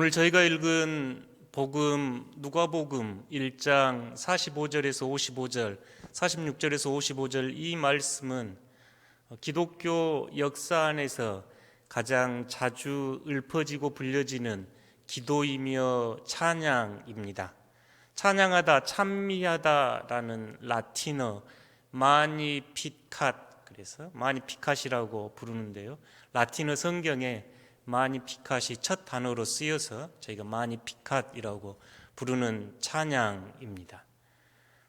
오늘 저희가 읽은 복음 누가복음 1장 45절에서 55절, 46절에서 55절 이 말씀은 기독교 역사 안에서 가장 자주 읊어지고 불려지는 기도이며 찬양입니다. 찬양하다, 찬미하다라는 라틴어 마니피캇, 그래서 마니피캇이라고 부르는데요. 라틴어 성경에 마니피캇이 첫 단어로 쓰여서 저희가 마니피캇이라고 부르는 찬양입니다.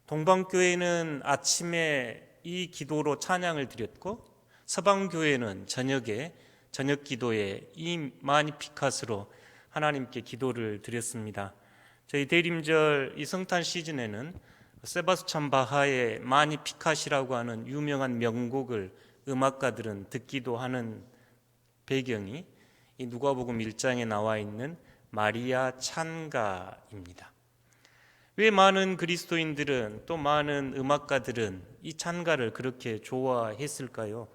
동방교회는 아침에 이 기도로 찬양을 드렸고, 서방교회는 저녁에 저녁 기도에 이 마니피캇으로 하나님께 기도를 드렸습니다. 저희 대림절 이 성탄 시즌에는 세바스찬 바하의 마니피캇이라고 하는 유명한 명곡을 음악가들은 듣기도 하는 배경이 이 누가복음 1장에 나와 있는 마리아 찬가입니다. 왜 많은 그리스도인들은 또 많은 음악가들은 이 찬가를 그렇게 좋아했을까요?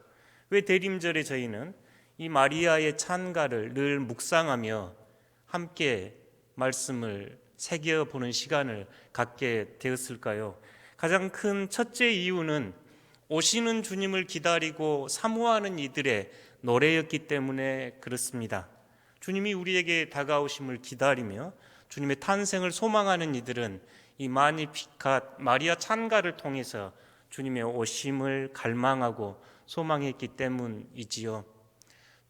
왜 대림절에 저희는 이 마리아의 찬가를 늘 묵상하며 함께 말씀을 새겨보는 시간을 갖게 되었을까요? 가장 큰 첫째 이유는 오시는 주님을 기다리고 사모하는 이들의 노래였기 때문에 그렇습니다. 주님이 우리에게 다가오심을 기다리며 주님의 탄생을 소망하는 이들은 이 마니피캇 마리아 찬가를 통해서 주님의 오심을 갈망하고 소망했기 때문이지요.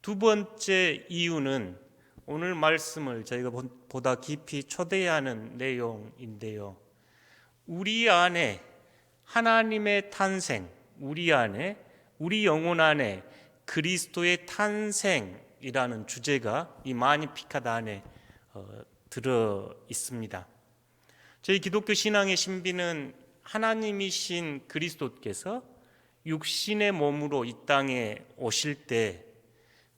두 번째 이유는 오늘 말씀을 저희가 보다 깊이 초대해야 하는 내용인데요. 우리 안에 하나님의 탄생, 우리 안에, 우리 영혼 안에 그리스도의 탄생이라는 주제가 이 마니피캇 안에 들어 있습니다. 저희 기독교 신앙의 신비는 하나님이신 그리스도께서 육신의 몸으로 이 땅에 오실 때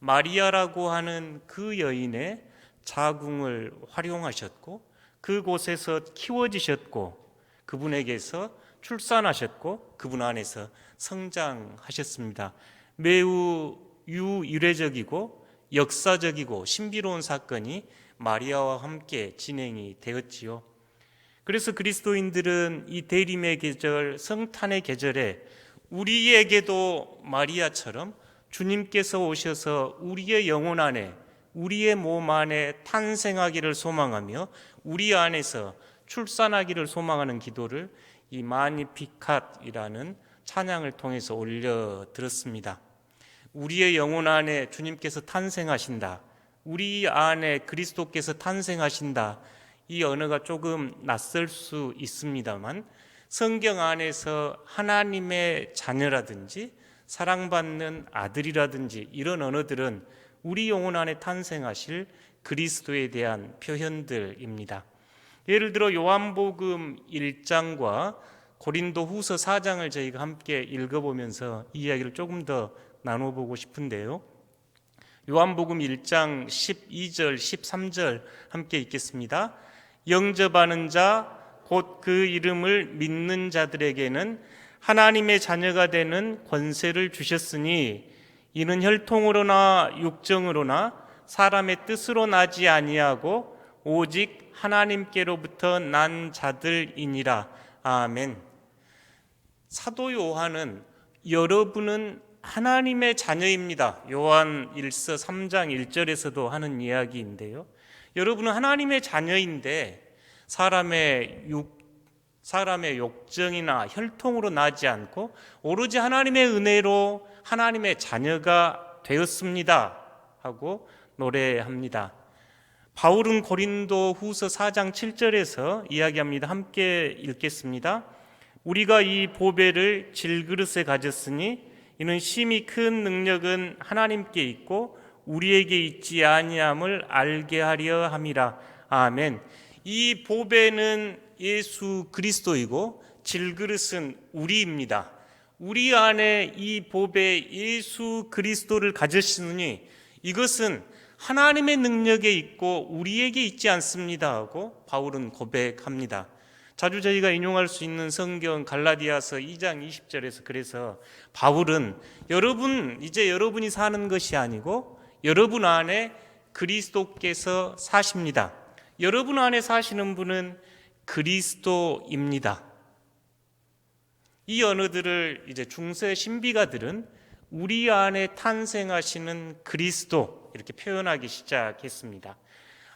마리아라고 하는 그 여인의 자궁을 활용하셨고 그곳에서 키워지셨고 그분에게서 출산하셨고 그분 안에서 성장하셨습니다. 매우 유이례적이고 역사적이고 신비로운 사건이 마리아와 함께 진행이 되었지요. 그래서 그리스도인들은 이 대림의 계절, 성탄의 계절에 우리에게도 마리아처럼 주님께서 오셔서 우리의 영혼 안에, 우리의 몸 안에 탄생하기를 소망하며 우리 안에서 출산하기를 소망하는 기도를 이 마니피캇이라는 찬양을 통해서 올려드렸습니다. 우리의 영혼 안에 주님께서 탄생하신다, 우리 안에 그리스도께서 탄생하신다, 이 언어가 조금 낯설 수 있습니다만 성경 안에서 하나님의 자녀라든지 사랑받는 아들이라든지 이런 언어들은 우리 영혼 안에 탄생하실 그리스도에 대한 표현들입니다. 예를 들어 요한복음 1장과 고린도 후서 4장을 저희가 함께 읽어보면서 이 이야기를 조금 더 나눠보고 싶은데요. 요한복음 1장 12절 13절 함께 읽겠습니다. 영접하는 자 곧 그 이름을 믿는 자들에게는 하나님의 자녀가 되는 권세를 주셨으니 이는 혈통으로나 육정으로나 사람의 뜻으로 나지 아니하고 오직 하나님께로부터 난 자들이니라. 아멘. 사도 요한은 여러분은 하나님의 자녀입니다. 요한 1서 3장 1절에서도 하는 이야기인데요. 여러분은 하나님의 자녀인데 사람의 욕정이나 혈통으로 나지 않고 오로지 하나님의 은혜로 하나님의 자녀가 되었습니다 하고 노래합니다. 바울은 고린도 후서 4장 7절에서 이야기합니다. 함께 읽겠습니다. 우리가 이 보배를 질그릇에 가졌으니 이는 심히 큰 능력은 하나님께 있고 우리에게 있지 아니함을 알게 하려 함이라. 아멘. 이 보배는 예수 그리스도이고 질그릇은 우리입니다. 우리 안에 이 보배 예수 그리스도를 가졌으니 이것은 하나님의 능력에 있고 우리에게 있지 않습니다 하고 바울은 고백합니다. 자주 저희가 인용할 수 있는 성경 갈라디아서 2장 20절에서 그래서 바울은 이제 여러분이 사는 것이 아니고 여러분 안에 그리스도께서 사십니다. 여러분 안에 사시는 분은 그리스도입니다. 이 언어들을 이제 중세 신비가들은 우리 안에 탄생하시는 그리스도 이렇게 표현하기 시작했습니다.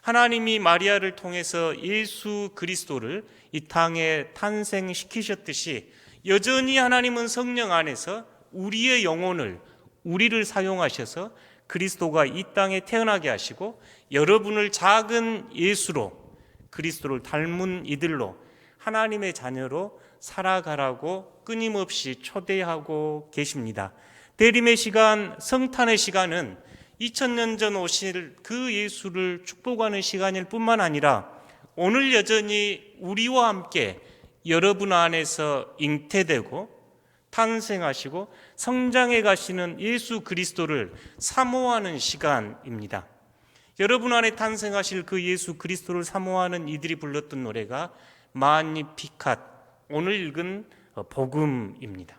하나님이 마리아를 통해서 예수 그리스도를 이 땅에 탄생시키셨듯이 여전히 하나님은 성령 안에서 우리의 영혼을, 우리를 사용하셔서 그리스도가 이 땅에 태어나게 하시고 여러분을 작은 예수로, 그리스도를 닮은 이들로 하나님의 자녀로 살아가라고 끊임없이 초대하고 계십니다. 대림의 시간, 성탄의 시간은 2000년 전 오실 그 예수를 축복하는 시간일 뿐만 아니라 오늘 여전히 우리와 함께 여러분 안에서 잉태되고 탄생하시고 성장해 가시는 예수 그리스도를 사모하는 시간입니다. 여러분 안에 탄생하실 그 예수 그리스도를 사모하는 이들이 불렀던 노래가 마니피캇, 오늘 읽은 복음입니다.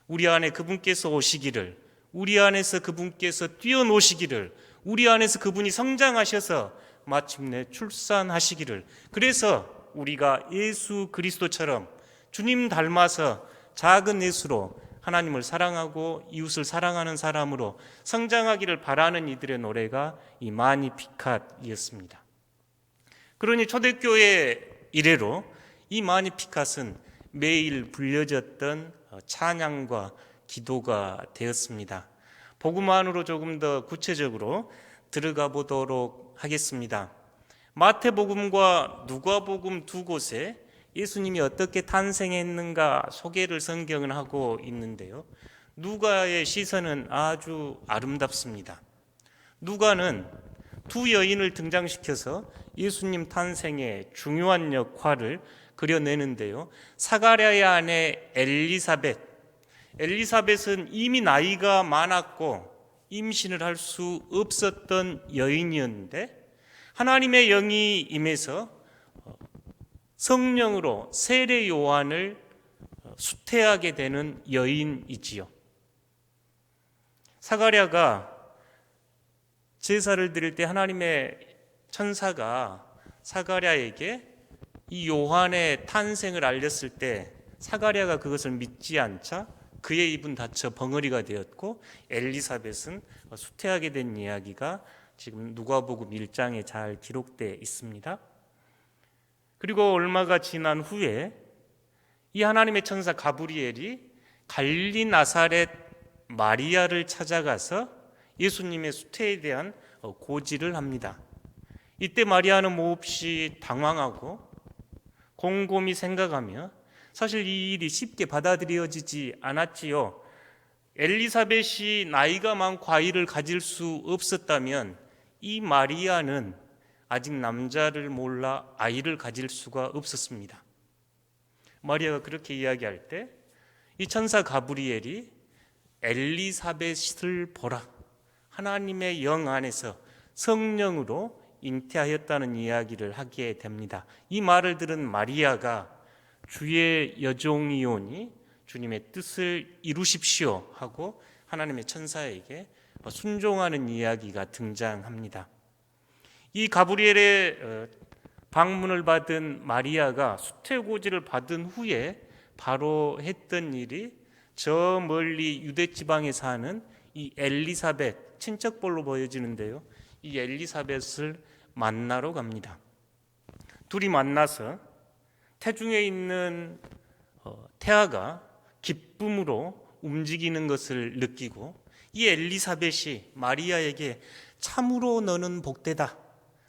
우리 안에 그분께서 오시기를, 우리 안에서 그분께서 뛰어노시기를, 우리 안에서 그분이 성장하셔서 마침내 출산하시기를, 그래서 우리가 예수 그리스도처럼 주님 닮아서 작은 예수로 하나님을 사랑하고 이웃을 사랑하는 사람으로 성장하기를 바라는 이들의 노래가 이 마니피캇이었습니다. 그러니 초대교회 이래로 이 마니피캇은 매일 불려졌던 찬양과 기도가 되었습니다. 복음 안으로 조금 더 구체적으로 들어가 보도록 하겠습니다. 마태복음과 누가복음 두 곳에 예수님이 어떻게 탄생했는가 소개를 성경은 하고 있는데요. 누가의 시선은 아주 아름답습니다. 누가는 두 여인을 등장시켜서 예수님 탄생의 중요한 역할을 그려내는데요. 사가랴의 아내 엘리사벳은 이미 나이가 많았고 임신을 할 수 없었던 여인이었는데 하나님의 영이 임해서 성령으로 세례 요한을 수태하게 되는 여인이지요. 사가랴가 제사를 드릴 때 하나님의 천사가 사가랴에게 이 요한의 탄생을 알렸을 때 사가랴가 그것을 믿지 않자 그의 입은 닫혀 벙어리가 되었고 엘리사벳은 수태하게 된 이야기가 지금 누가복음 1장에 잘 기록되어 있습니다. 그리고 얼마가 지난 후에 이 하나님의 천사 가브리엘이 갈릴리 나사렛 마리아를 찾아가서 예수님의 수태에 대한 고지를 합니다. 이때 마리아는 몹시 당황하고 곰곰이 생각하며 사실 이 일이 쉽게 받아들여지지 않았지요. 엘리사벳이 나이가 많고 아이를 가질 수 없었다면 이 마리아는 아직 남자를 몰라 아이를 가질 수가 없었습니다. 마리아가 그렇게 이야기할 때 이 천사 가브리엘이 엘리사벳을 보라, 하나님의 영 안에서 성령으로 잉태하였다는 이야기를 하게 됩니다. 이 말을 들은 마리아가 주의 여종이오니 주님의 뜻을 이루십시오 하고 하나님의 천사에게 순종하는 이야기가 등장합니다. 이 가브리엘의 방문을 받은 마리아가 수태고지를 받은 후에 바로 했던 일이 저 멀리 유대 지방에 사는 이 엘리사벳, 친척벌로 보여지는데요. 이 엘리사벳을 만나러 갑니다. 둘이 만나서 태중에 있는 태아가 기쁨으로 움직이는 것을 느끼고 이 엘리사벳이 마리아에게 참으로 너는 복되다,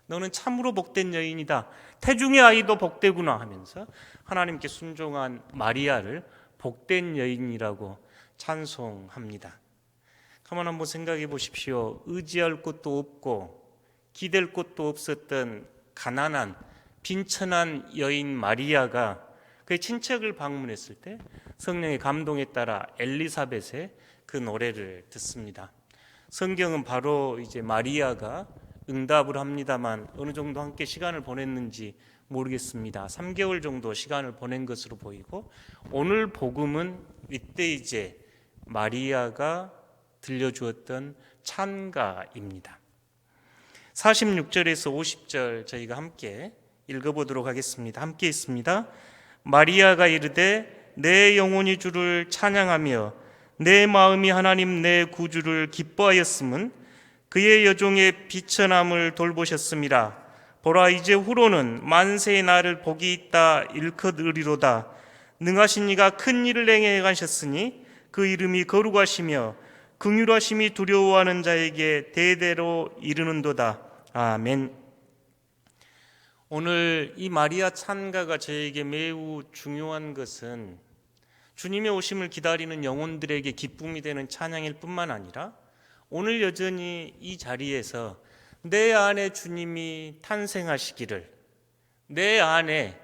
너는 참으로 복된 여인이다, 태중의 아이도 복되구나 하면서 하나님께 순종한 마리아를 복된 여인이라고 찬송합니다. 가만 한번 생각해 보십시오. 의지할 곳도 없고 기댈 곳도 없었던 가난한 빈천한 여인 마리아가 그의 친척을 방문했을 때 성령의 감동에 따라 엘리사벳의 그 노래를 듣습니다. 성경은 바로 이제 마리아가 응답을 합니다만 어느 정도 함께 시간을 보냈는지 모르겠습니다. 3개월 정도 시간을 보낸 것으로 보이고 오늘 복음은 이때 이제 마리아가 들려주었던 찬가입니다. 46절에서 50절 저희가 함께 읽어보도록 하겠습니다. 함께 있습니다. 마리아가 이르되 내 영혼이 주를 찬양하며 내 마음이 하나님 내 구주를 기뻐하였음은 그의 여종의 비천함을 돌보셨습니다. 보라 이제 후로는 만세의 나를 복이 있다 일컫 으리로다. 능하신 이가 큰 일을 행하셨으니 그 이름이 거룩하시며 긍휼하심이 두려워하는 자에게 대대로 이르는도다. 아멘. 오늘 이 마리아 찬가가 저에게 매우 중요한 것은 주님의 오심을 기다리는 영혼들에게 기쁨이 되는 찬양일 뿐만 아니라 오늘 여전히 이 자리에서 내 안에 주님이 탄생하시기를, 내 안에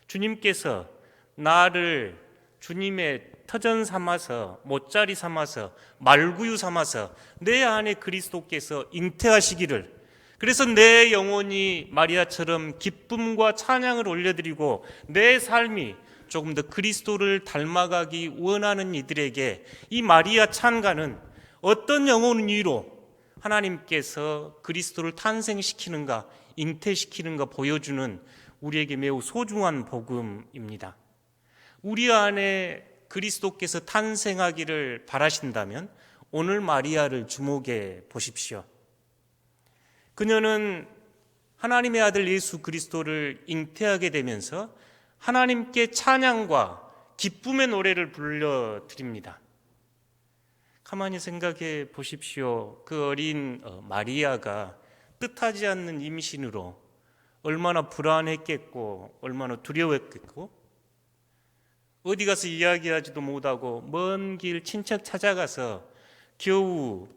주님께서 나를 주님의 터전 삼아서, 못자리 삼아서, 말구유 삼아서 내 안에 그리스도께서 잉태하시기를, 그래서 내 영혼이 마리아처럼 기쁨과 찬양을 올려드리고 내 삶이 조금 더 그리스도를 닮아가기 원하는 이들에게 이 마리아 찬가는 어떤 영혼 위로 하나님께서 그리스도를 탄생시키는가, 잉태시키는가 보여주는 우리에게 매우 소중한 복음입니다. 우리 안에 그리스도께서 탄생하기를 바라신다면 오늘 마리아를 주목해 보십시오. 그녀는 하나님의 아들 예수 그리스도를 잉태하게 되면서 하나님께 찬양과 기쁨의 노래를 불러드립니다. 가만히 생각해 보십시오. 그 어린 마리아가 뜻하지 않는 임신으로 얼마나 불안했겠고 얼마나 두려웠겠고 어디 가서 이야기하지도 못하고 먼 길 친척 찾아가서 겨우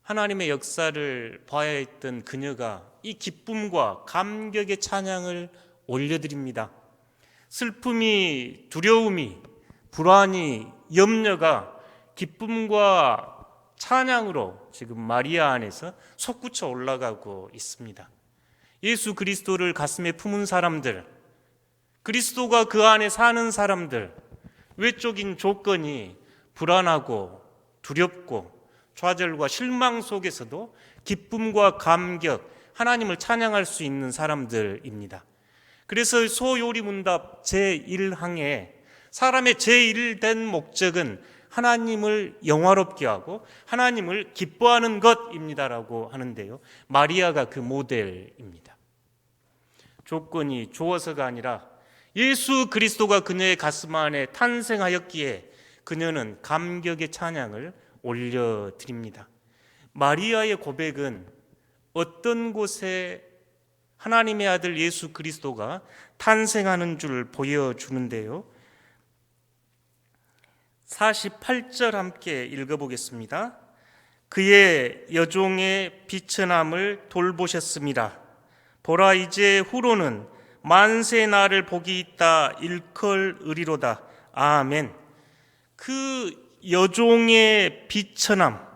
하나님의 역사를 봐야 했던 그녀가 이 기쁨과 감격의 찬양을 올려드립니다. 슬픔이, 두려움이, 불안이, 염려가 기쁨과 찬양으로 지금 마리아 안에서 솟구쳐 올라가고 있습니다. 예수 그리스도를 가슴에 품은 사람들, 그리스도가 그 안에 사는 사람들, 외적인 조건이 불안하고 두렵고 좌절과 실망 속에서도 기쁨과 감격, 하나님을 찬양할 수 있는 사람들입니다. 그래서 소요리문답 제1항에 사람의 제1된 목적은 하나님을 영화롭게 하고 하나님을 기뻐하는 것입니다라고 하는데요. 마리아가 그 모델입니다. 조건이 좋아서가 아니라 예수 그리스도가 그녀의 가슴 안에 탄생하였기에 그녀는 감격의 찬양을 올려드립니다. 마리아의 고백은 어떤 곳에 하나님의 아들 예수 그리스도가 탄생하는 줄 보여주는데요. 48절 함께 읽어보겠습니다. 그의 여종의 비천함을 돌보셨습니다. 보라 이제 후로는 만세 나를 복이 있다 일컬 으리로다. 아멘. 그 여종의 비천함,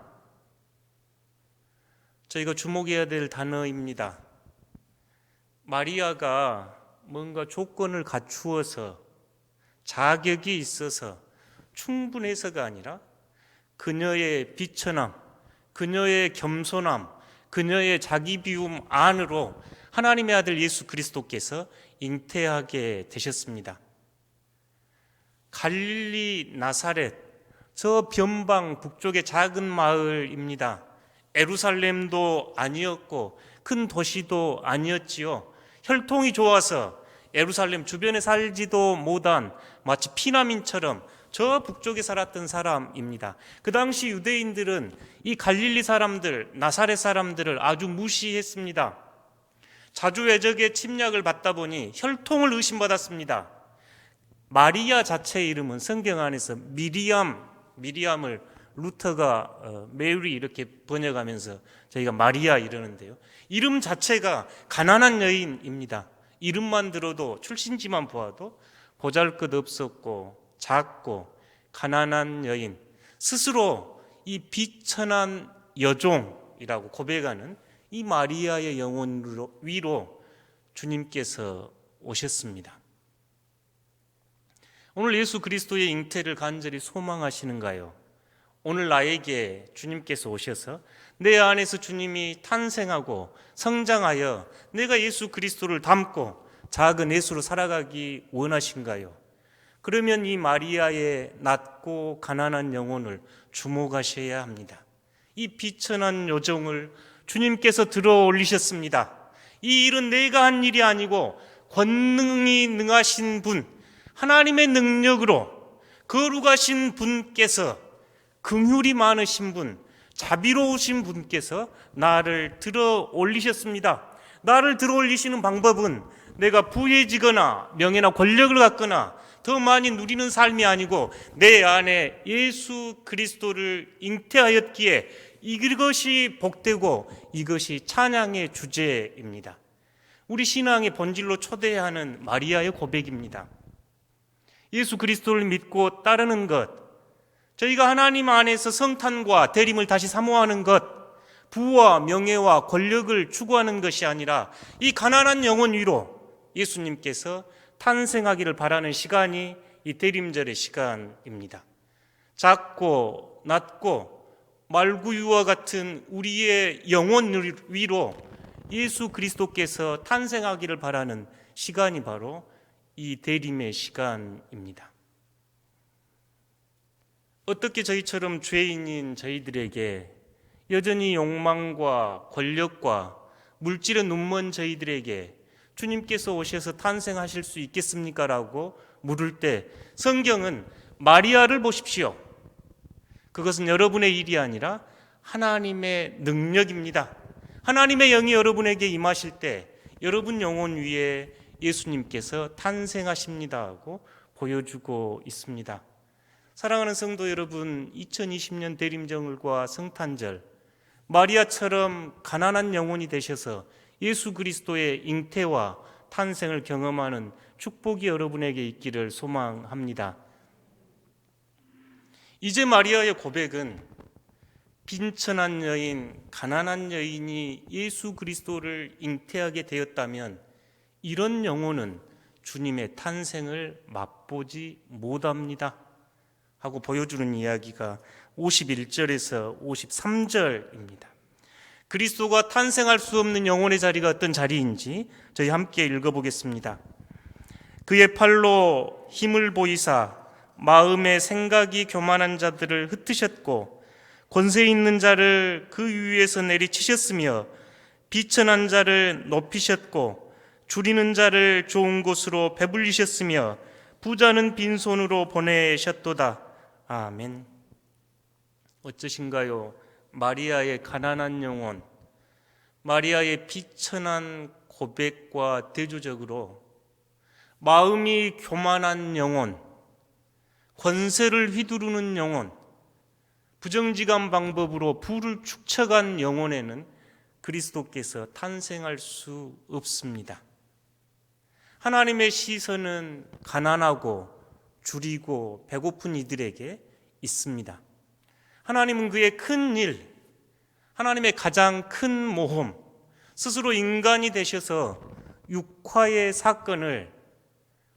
저희가 주목해야 될 단어입니다. 마리아가 뭔가 조건을 갖추어서 자격이 있어서 충분해서가 아니라 그녀의 비천함, 그녀의 겸손함, 그녀의 자기 비움 안으로 하나님의 아들 예수 그리스도께서 잉태하게 되셨습니다. 갈릴리 나사렛, 저 변방 북쪽의 작은 마을입니다. 예루살렘도 아니었고 큰 도시도 아니었지요. 혈통이 좋아서 예루살렘 주변에 살지도 못한 마치 피난민처럼 저 북쪽에 살았던 사람입니다. 그 당시 유대인들은 이 갈릴리 사람들, 나사렛 사람들을 아주 무시했습니다. 자주 외적의 침략을 받다 보니 혈통을 의심받았습니다. 마리아 자체의 이름은 성경 안에서 미리암을 루터가 메리 이렇게 번역하면서 저희가 마리아 이러는데요. 이름 자체가 가난한 여인입니다. 이름만 들어도 출신지만 보아도 보잘것없었고 작고 가난한 여인, 스스로 이 비천한 여종이라고 고백하는 이 마리아의 영혼 위로 주님께서 오셨습니다. 오늘 예수 그리스도의 잉태를 간절히 소망하시는가요? 오늘 나에게 주님께서 오셔서 내 안에서 주님이 탄생하고 성장하여 내가 예수 그리스도를 닮고 작은 예수로 살아가기 원하신가요? 그러면 이 마리아의 낮고 가난한 영혼을 주목하셔야 합니다. 이 비천한 요정을 주님께서 들어 올리셨습니다. 이 일은 내가 한 일이 아니고 권능이 능하신 분, 하나님의 능력으로 거룩하신 분께서, 긍휼이 많으신 분, 자비로우신 분께서 나를 들어 올리셨습니다. 나를 들어 올리시는 방법은 내가 부해지거나 명예나 권력을 갖거나 더 많이 누리는 삶이 아니고 내 안에 예수 그리스도를 잉태하였기에 이것이 복되고 이것이 찬양의 주제입니다. 우리 신앙의 본질로 초대하는 마리아의 고백입니다. 예수 그리스도를 믿고 따르는 것, 저희가 하나님 안에서 성탄과 대림을 다시 사모하는 것, 부와 명예와 권력을 추구하는 것이 아니라 이 가난한 영혼 위로 예수님께서 탄생하기를 바라는 시간이 이 대림절의 시간입니다. 작고 낮고 말구유와 같은 우리의 영혼 위로 예수 그리스도께서 탄생하기를 바라는 시간이 바로 이 대림의 시간입니다. 어떻게 저희처럼 죄인인 저희들에게, 여전히 욕망과 권력과 물질에 눈먼 저희들에게 주님께서 오셔서 탄생하실 수 있겠습니까? 라고 물을 때 성경은 마리아를 보십시오. 그것은 여러분의 일이 아니라 하나님의 능력입니다. 하나님의 영이 여러분에게 임하실 때 여러분 영혼 위에 예수님께서 탄생하십니다 하고 보여주고 있습니다. 사랑하는 성도 여러분, 2020년 대림절과 성탄절, 마리아처럼 가난한 영혼이 되셔서 예수 그리스도의 잉태와 탄생을 경험하는 축복이 여러분에게 있기를 소망합니다. 이제 마리아의 고백은 빈천한 여인, 가난한 여인이 예수 그리스도를 잉태하게 되었다면 이런 영혼은 주님의 탄생을 맛보지 못합니다 하고 보여주는 이야기가 51절에서 53절입니다. 그리스도가 탄생할 수 없는 영혼의 자리가 어떤 자리인지 저희 함께 읽어보겠습니다. 그의 팔로 힘을 보이사 마음의 생각이 교만한 자들을 흩으셨고 권세 있는 자를 그 위에서 내리치셨으며 비천한 자를 높이셨고 줄이는 자를 좋은 곳으로 배불리셨으며 부자는 빈손으로 보내셨도다. 아멘. 어쩌신가요? 마리아의 가난한 영혼, 마리아의 비천한 고백과 대조적으로 마음이 교만한 영혼, 권세를 휘두르는 영혼, 부정지감 방법으로 부를 축적한 영혼에는 그리스도께서 탄생할 수 없습니다. 하나님의 시선은 가난하고 줄이고 배고픈 이들에게 있습니다. 하나님은 그의 큰 일, 하나님의 가장 큰 모험, 스스로 인간이 되셔서 육화의 사건을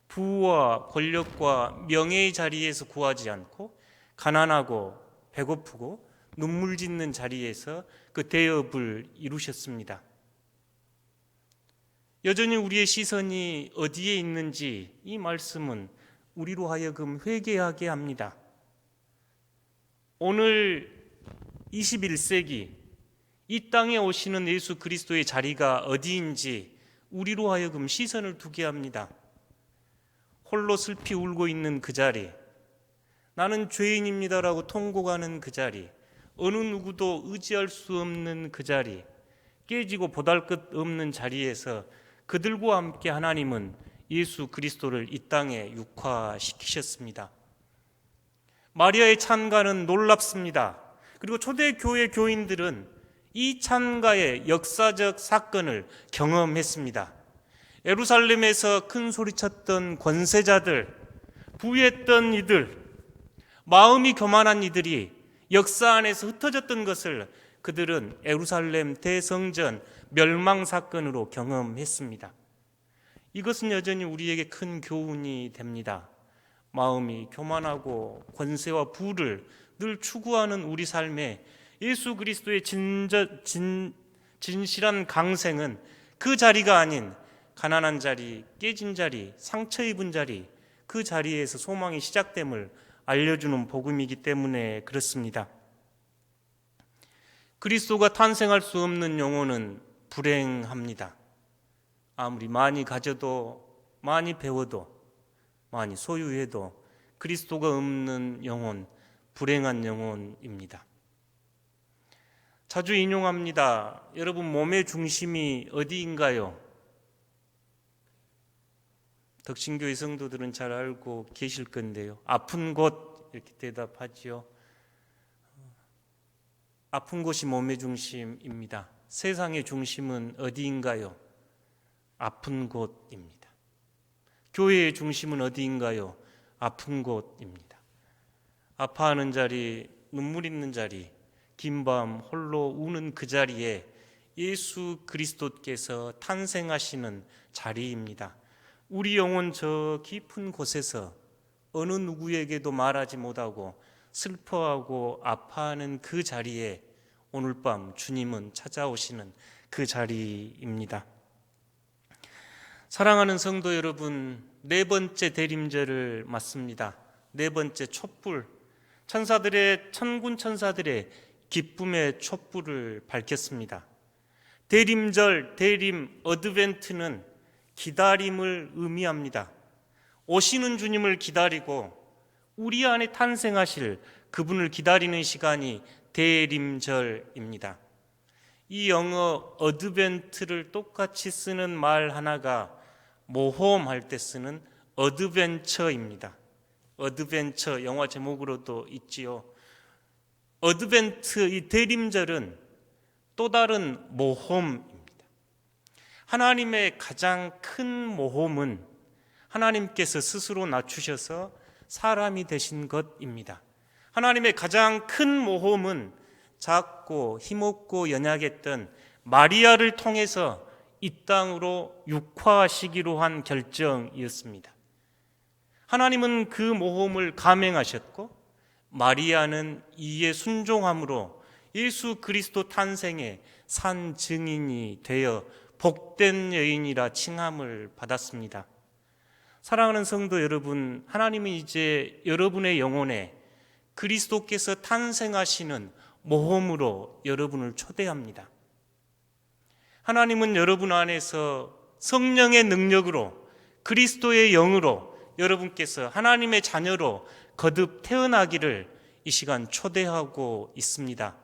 부와 권력과 명예의 자리에서 구하지 않고 가난하고 배고프고 눈물 짓는 자리에서 그 대업을 이루셨습니다. 여전히 우리의 시선이 어디에 있는지 이 말씀은 우리로 하여금 회개하게 합니다. 오늘 21세기 이 땅에 오시는 예수 그리스도의 자리가 어디인지 우리로 하여금 시선을 두게 합니다. 홀로 슬피 울고 있는 그 자리, 나는 죄인입니다라고 통곡하는 그 자리, 어느 누구도 의지할 수 없는 그 자리, 깨지고 보잘것없는 자리에서 그들과 함께 하나님은 예수 그리스도를 이 땅에 육화시키셨습니다. 마리아의 찬가는 놀랍습니다. 그리고 초대교회 교인들은 이 찬가의 역사적 사건을 경험했습니다. 예루살렘에서 큰 소리쳤던 권세자들, 부유했던 이들, 마음이 교만한 이들이 역사 안에서 흩어졌던 것을 그들은 예루살렘 대성전 멸망 사건으로 경험했습니다. 이것은 여전히 우리에게 큰 교훈이 됩니다. 마음이 교만하고 권세와 부를 늘 추구하는 우리 삶에 예수 그리스도의 진실한 강생은 그 자리가 아닌 가난한 자리, 깨진 자리, 상처 입은 자리, 그 자리에서 소망이 시작됨을 알려주는 복음이기 때문에 그렇습니다. 그리스도가 탄생할 수 없는 영혼은 불행합니다. 아무리 많이 가져도, 많이 배워도, 많이 소유해도 그리스도가 없는 영혼, 불행한 영혼입니다. 자주 인용합니다. 여러분, 몸의 중심이 어디인가요? 덕신교회 성도들은 잘 알고 계실 건데요. 아픈 곳, 이렇게 대답하지요. 아픈 곳이 몸의 중심입니다. 세상의 중심은 어디인가요? 아픈 곳입니다. 교회의 중심은 어디인가요? 아픈 곳입니다. 아파하는 자리, 눈물 있는 자리, 긴 밤 홀로 우는 그 자리에 예수 그리스도께서 탄생하시는 자리입니다. 우리 영혼 저 깊은 곳에서 어느 누구에게도 말하지 못하고 슬퍼하고 아파하는 그 자리에 오늘 밤 주님은 찾아오시는 그 자리입니다. 사랑하는 성도 여러분, 네 번째 대림절을 맞습니다. 네 번째 촛불, 천군 천사들의 기쁨의 촛불을 밝혔습니다. 대림절, 대림, 어드벤트는 기다림을 의미합니다. 오시는 주님을 기다리고 우리 안에 탄생하실 그분을 기다리는 시간이 대림절입니다. 이 영어 어드벤트를 똑같이 쓰는 말 하나가 모험할 때 쓰는 어드벤처입니다. 어드벤처, 영화 제목으로도 있지요. 어드벤트, 이 대림절은 또 다른 모험입니다. 하나님의 가장 큰 모험은 하나님께서 스스로 낮추셔서 사람이 되신 것입니다. 하나님의 가장 큰 모험은 작고 힘없고 연약했던 마리아를 통해서 이 땅으로 육화하시기로 한 결정이었습니다. 하나님은 그 모험을 감행하셨고 마리아는 이에 순종함으로 예수 그리스도 탄생의 산 증인이 되어 복된 여인이라 칭함을 받았습니다. 사랑하는 성도 여러분, 하나님은 이제 여러분의 영혼에 그리스도께서 탄생하시는 모험으로 여러분을 초대합니다. 하나님은 여러분 안에서 성령의 능력으로 그리스도의 영으로 여러분께서 하나님의 자녀로 거듭 태어나기를 이 시간 초대하고 있습니다.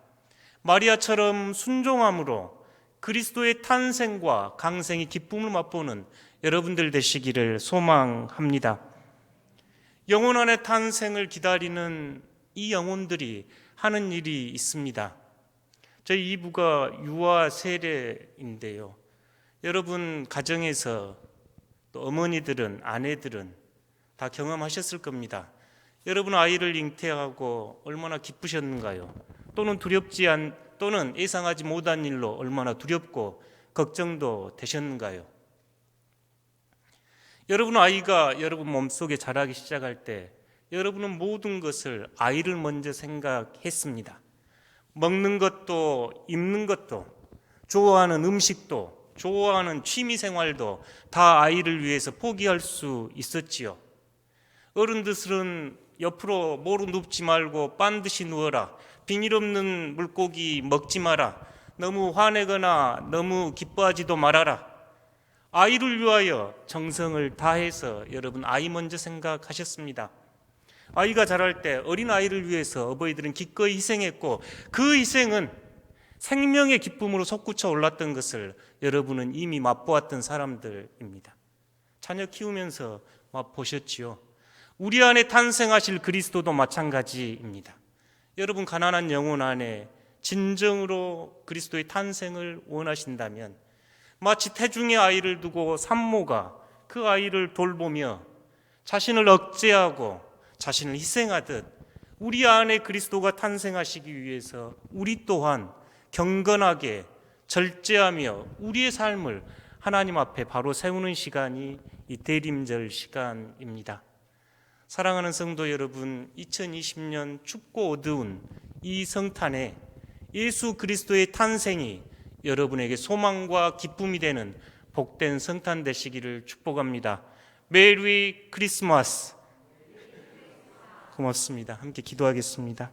마리아처럼 순종함으로 그리스도의 탄생과 강생의 기쁨을 맛보는 여러분들 되시기를 소망합니다. 영혼 안의 탄생을 기다리는 이 영혼들이 하는 일이 있습니다. 저희 이부가 유아 세례인데요. 여러분 가정에서 또 어머니들은, 아내들은 다 경험하셨을 겁니다. 여러분 아이를 잉태하고 얼마나 기쁘셨는가요? 또는 또는 예상하지 못한 일로 얼마나 두렵고 걱정도 되셨는가요? 여러분 아이가 여러분 몸속에 자라기 시작할 때 여러분은 모든 것을 아이를 먼저 생각했습니다. 먹는 것도 입는 것도 좋아하는 음식도 좋아하는 취미생활도 다 아이를 위해서 포기할 수 있었지요. 어른들은 옆으로 모루 눕지 말고 반드시 누워라. 비닐 없는 물고기 먹지 마라. 너무 화내거나 너무 기뻐하지도 말아라. 아이를 위하여 정성을 다해서 여러분 아이 먼저 생각하셨습니다. 아이가 자랄 때 어린 아이를 위해서 어버이들은 기꺼이 희생했고 그 희생은 생명의 기쁨으로 솟구쳐 올랐던 것을 여러분은 이미 맛보았던 사람들입니다. 자녀 키우면서 맛보셨지요. 우리 안에 탄생하실 그리스도도 마찬가지입니다. 여러분 가난한 영혼 안에 진정으로 그리스도의 탄생을 원하신다면 마치 태중의 아이를 두고 산모가 그 아이를 돌보며 자신을 억제하고 자신을 희생하듯 우리 안에 그리스도가 탄생하시기 위해서 우리 또한 경건하게 절제하며 우리의 삶을 하나님 앞에 바로 세우는 시간이 이 대림절 시간입니다. 사랑하는 성도 여러분, 2020년 춥고 어두운 이 성탄에 예수 그리스도의 탄생이 여러분에게 소망과 기쁨이 되는 복된 성탄 되시기를 축복합니다. 메리 크리스마스. 고맙습니다. 함께 기도하겠습니다.